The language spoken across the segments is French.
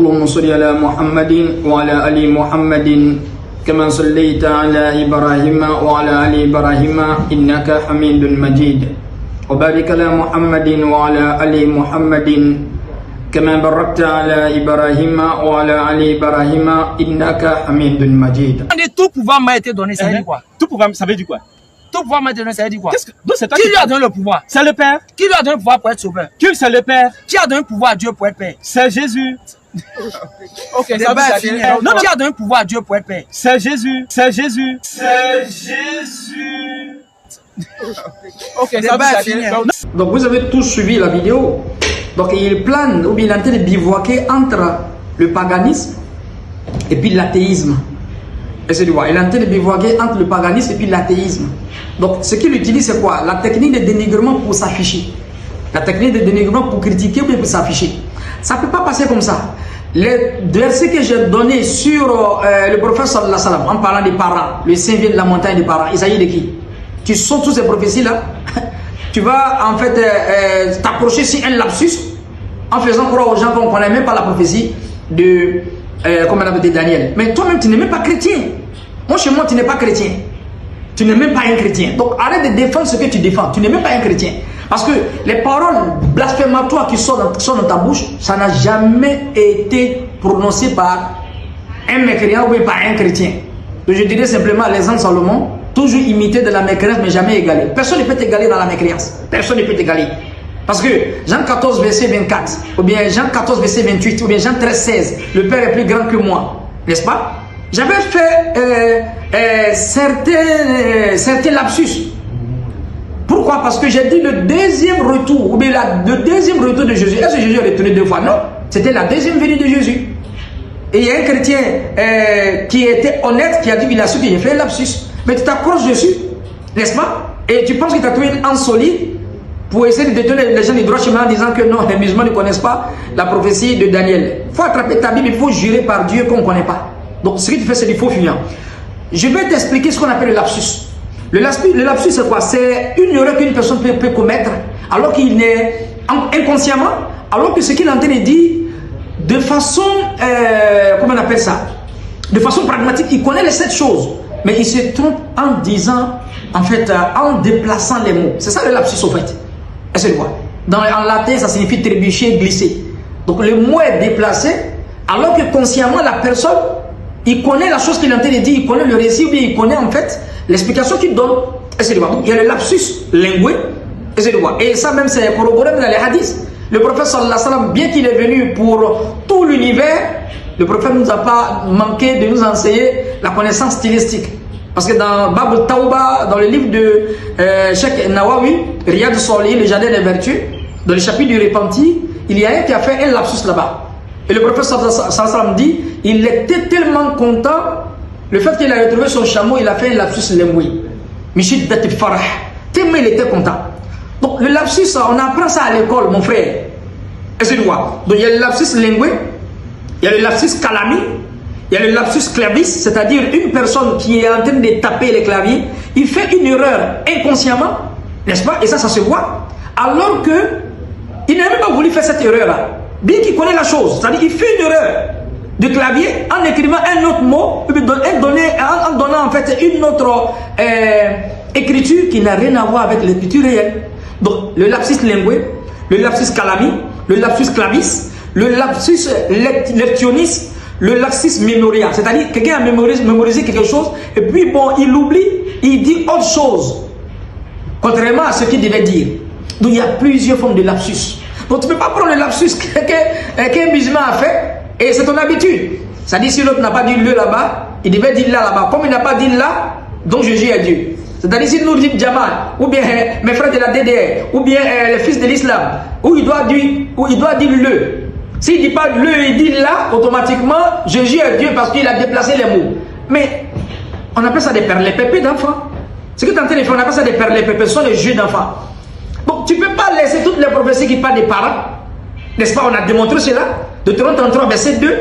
اللهم صل على محمد وعلى آل محمد كما صليت على إبراهيم وعلى آل إبراهيم إنك حميد مجيد وبارك على محمد وعلى آل محمد كما باركت على إبراهيم وعلى آل إبراهيم إنك حميد مجيد. Tout pouvoir m'a été donné, ça veut dire quoi? Tout pouvoir, ça veut dire quoi? Tout pouvoir m'a été donné, ça veut dire quoi? Qui lui a donné le pouvoir? C'est le Père. Qui lui a donné le pouvoir pour être sauveur? Qui c'est le Père? Qui a donné le pouvoir à Dieu pour être père? C'est Jésus. Ok, ça va finir. Non, qui a donné le pouvoir à Dieu pour être père? C'est Jésus. C'est Jésus. C'est Jésus. Ok, ça va finir. Donc vous avez tous suivi la vidéo. Donc il plane ou bien il est en train de bivouaquer entre le paganisme et puis l'athéisme. Et c'est du voir. Il est en train de bivouaquer entre le paganisme et puis l'athéisme. Donc ce qu'il utilise c'est quoi? La technique de dénigrement pour s'afficher. La technique de dénigrement pour critiquer ou bien pour s'afficher. Ça ne peut pas passer comme ça. Les versets que j'ai donnés sur le prophète sallallahu alayhi wa sallam en parlant des parents, le saint vient de la montagne des parents, il s'agit de qui? Tu sautes toutes ces prophéties là. Tu vas en fait t'approcher sur un lapsus en faisant croire aux gens qu'on ne connaît même pas la prophétie de comment on appelle Daniel. Mais toi-même tu n'es même pas chrétien. Moi chez moi tu n'es pas chrétien. Tu n'es même pas un chrétien. Donc arrête de défendre ce que tu défends. Tu n'es même pas un chrétien. Parce que les paroles blasphématoires qui sont dans ta bouche, ça n'a jamais été prononcé par un mécréant ou par un chrétien. Donc je dirais simplement l'exemple de Salomon, toujours imité de la mécréance mais jamais égalé. Personne ne peut t'égaler dans la mécréance. Personne ne peut t'égaler. Parce que Jean 14 verset 24, ou bien Jean 14 verset 28, ou bien Jean 13 16, le Père est plus grand que moi. N'est-ce pas? J'avais fait certains lapsus. Pourquoi? Parce que j'ai dit le deuxième retour, ou bien le deuxième retour de Jésus. Est-ce que Jésus est retourné deux fois? Non. C'était la deuxième venue de Jésus. Et il y a un chrétien qui était honnête, qui a dit qu'il a su que j'ai fait un lapsus. Mais tu t'accroches dessus, n'est-ce pas? Et tu penses que tu as trouvé une âme solide pour essayer de détourner les gens du droit chemin en disant que non, les musulmans ne connaissent pas la prophétie de Daniel. Il faut attraper ta Bible, il faut jurer par Dieu qu'on ne connaît pas. Donc ce que tu fais, c'est du faux fuyant. Je vais t'expliquer ce qu'on appelle le lapsus. Le lapsus, c'est quoi? C'est une erreur qu'une personne peut commettre alors qu'il est inconsciemment, alors que ce qu'il est en train de dire de façon, comment on appelle ça? De façon pragmatique, il connaît les 7 choses, mais il se trompe en disant, en fait, en déplaçant les mots. C'est ça le lapsus, au fait. Est-ce que quoi? En latin, ça signifie trébucher, glisser. Donc le mot est déplacé, alors que consciemment, la personne, il connaît la chose qu'il est en train de dire, il connaît le récit, ou bien il connaît en fait l'explication qu'il donne. Est-ce que donc il y a le lapsus lingué. Est-ce que et ça même, c'est corroboré dans les hadiths. Le prophète sallallahu alayhi wa sallam, bien qu'il est venu pour tout l'univers, le prophète ne nous a pas manqué de nous enseigner la connaissance stylistique. Parce que dans Bab al-Tawba, dans le livre de Cheikh Nawawi, Riyad al-Salihin, le jardin des vertus, dans le chapitre du repenti, il y a un qui a fait un lapsus là-bas. Et le prophète sallallahu alayhi wa sallam dit, il était tellement content, le fait qu'il a retrouvé son chameau, il a fait un lapsus lingué. Mishid Bet Farah. Tellement il était content. Donc le lapsus, on apprend ça à l'école, mon frère. Est-ce que tu vois? Donc il y a le lapsus lingué, il y a le lapsus calami, il y a le lapsus clavis, c'est-à-dire une personne qui est en train de taper les claviers, il fait une erreur inconsciemment, n'est-ce pas? Et ça se voit. Alors que il n'a même pas voulu faire cette erreur-là. Bien qu'il connaît la chose, c'est-à-dire qu'il fait une erreur de clavier en écrivant un autre mot, en donnant en fait une autre écriture qui n'a rien à voir avec l'écriture réelle. Donc le lapsus lingué, le lapsus calami, le lapsus clavis, le lapsus lectionis, le lapsus memoria, c'est-à-dire quelqu'un a mémorisé quelque chose et puis bon, il oublie, il dit autre chose, contrairement à ce qu'il devait dire. Donc il y a plusieurs formes de lapsus. Donc tu ne peux pas prendre le lapsus qu'un musulman a fait et c'est ton habitude. C'est-à-dire si l'autre n'a pas dit le là-bas, il devait dire là-bas. Comme il n'a pas dit là, donc Jésus est Dieu. C'est-à-dire si nous dit Jamal, ou bien mes frères de la DDR, ou bien les fils de l'islam, où il doit dire le. S'il ne dit pas le, il dit là, automatiquement, Jésus est Dieu parce qu'il a déplacé les mots. Mais on appelle ça des perles-pépés d'enfants. Ce que tu es en train de faire, on appelle ça des perles-pépés, ce sont les jeux d'enfants. Donc tu ne peux pas laisser toutes les prophéties qui parlent des parents. N'est-ce pas? On a démontré cela. Deutéronome 33, verset 2.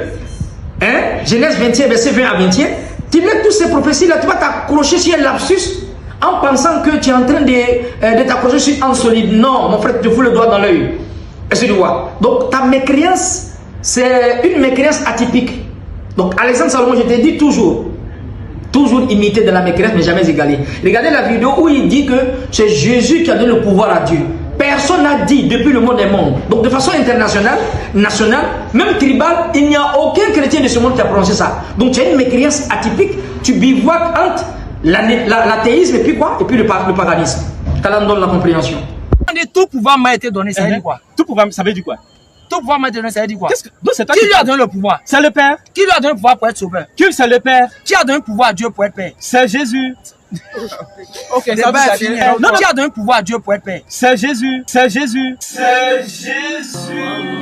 Genèse 21, verset 20 à 21. Tu mets toutes ces prophéties-là, tu vas t'accrocher sur un lapsus en pensant que tu es en train de t'accrocher sur un solide. Non, mon frère, tu fous le doigt dans l'œil. Est-ce que tu vois? Donc ta mécréance c'est une mécréance atypique. Donc Alexandre Salomon, je t'ai dit toujours imité de la mécréance, mais jamais égalé. Regardez la vidéo où il dit que c'est Jésus qui a donné le pouvoir à Dieu. Personne n'a dit depuis le monde des mondes. Donc de façon internationale, nationale, même tribale, il n'y a aucun chrétien de ce monde qui a prononcé ça. Donc tu as une mécréance atypique, tu bivouaques entre l'athéisme et puis quoi? Et puis le paganisme. Qu'Allah donne la compréhension. Tout pouvoir m'a été donné, ça veut dire quoi? Tout pouvoir, ça veut dire quoi? Tout pouvoir m'a été donné, ça veut dire quoi? Qui lui a donné le pouvoir? C'est le Père. Qui lui a donné le pouvoir pour être sauveur? Qui c'est le Père? Qui a donné le pouvoir à Dieu pour être père? C'est Jésus. Ok, ça va fini. Non, qui a donné le pouvoir à Dieu pour être père? C'est Jésus. C'est Jésus. C'est Jésus.